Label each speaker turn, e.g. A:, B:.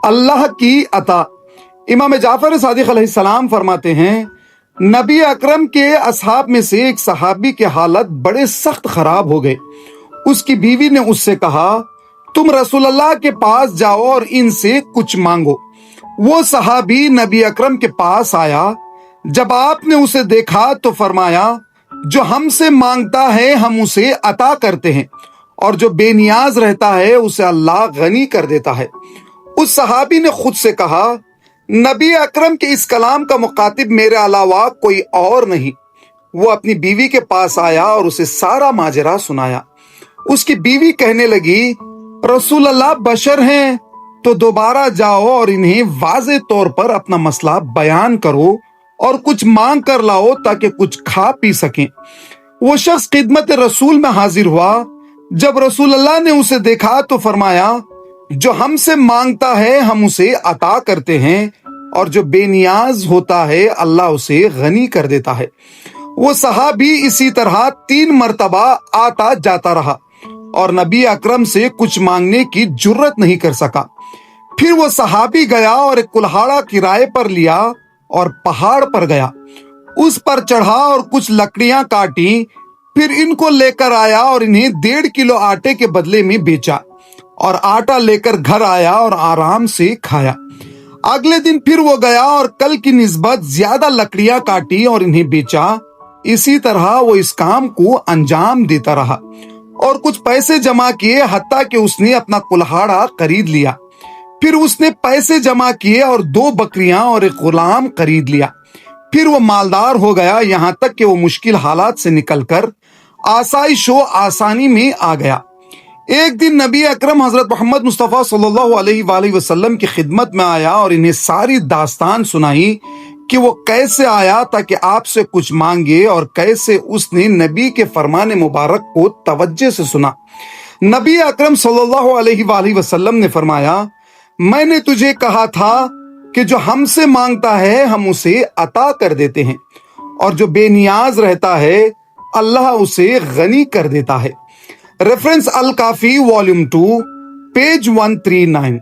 A: اللہ کی عطا۔ امام جعفر صادق علیہ السلام فرماتے ہیں، نبی اکرم کے اصحاب میں سے ایک صحابی کی حالت بڑے سخت خراب ہو گئے۔ اس کی بیوی نے اس سے کہا، تم رسول اللہ کے پاس جاؤ اور ان سے کچھ مانگو۔ وہ صحابی نبی اکرم کے پاس آیا۔ جب آپ نے اسے دیکھا تو فرمایا، جو ہم سے مانگتا ہے ہم اسے عطا کرتے ہیں، اور جو بے نیاز رہتا ہے اسے اللہ غنی کر دیتا ہے۔ اس صحابی نے خود سے کہا، نبی اکرم کے اس کلام کا مخاطب میرے علاوہ کوئی اور نہیں۔ وہ اپنی بیوی کے پاس آیا اور اسے سارا ماجرا سنایا۔ اس کی بیوی کہنے لگی، رسول اللہ بشر ہیں تو دوبارہ جاؤ اور انہیں واضح طور پر اپنا مسئلہ بیان کرو اور کچھ مانگ کر لاؤ تاکہ کچھ کھا پی سکیں۔ وہ شخص خدمت رسول میں حاضر ہوا۔ جب رسول اللہ نے اسے دیکھا تو فرمایا، جو ہم سے مانگتا ہے ہم اسے عطا کرتے ہیں، اور جو بے نیاز ہوتا ہے اللہ اسے غنی کر دیتا ہے۔ وہ صحابی اسی طرح 3 مرتبہ آتا جاتا رہا اور نبی اکرم سے کچھ مانگنے کی جرت نہیں کر سکا۔ پھر وہ صحابی گیا اور ایک کلہاڑا کرائے پر لیا اور پہاڑ پر گیا، اس پر چڑھا اور کچھ لکڑیاں کاٹی، پھر ان کو لے کر آیا اور انہیں 1.5 کلو آٹے کے بدلے میں بیچا، اور آٹا لے کر گھر آیا اور آرام سے کھایا۔ اگلے دن پھر وہ گیا اور کل کی نسبت زیادہ لکڑیاں کاٹی اور انہیں بیچا۔ اسی طرح وہ اس کام کو انجام دیتا رہا اور کچھ پیسے جمع کیے، حتیٰ کہ اس نے اپنا کلہاڑا خرید لیا۔ پھر اس نے پیسے جمع کیے اور 2 بکریاں اور ایک غلام خرید لیا۔ پھر وہ مالدار ہو گیا، یہاں تک کہ وہ مشکل حالات سے نکل کر آسائش و آسانی میں آ گیا۔ ایک دن نبی اکرم حضرت محمد مصطفیٰ صلی اللہ علیہ وآلہ وسلم کی خدمت میں آیا اور انہیں ساری داستان سنائی کہ وہ کیسے آیا تاکہ آپ سے کچھ مانگے اور کیسے اس نے نبی کے فرمان مبارک کو توجہ سے سنا۔ نبی اکرم صلی اللہ علیہ وآلہ وسلم نے فرمایا، میں نے تجھے کہا تھا کہ جو ہم سے مانگتا ہے ہم اسے عطا کر دیتے ہیں، اور جو بے نیاز رہتا ہے اللہ اسے غنی کر دیتا ہے۔ ریفرنس الکافی والیوم 2 پیج 139۔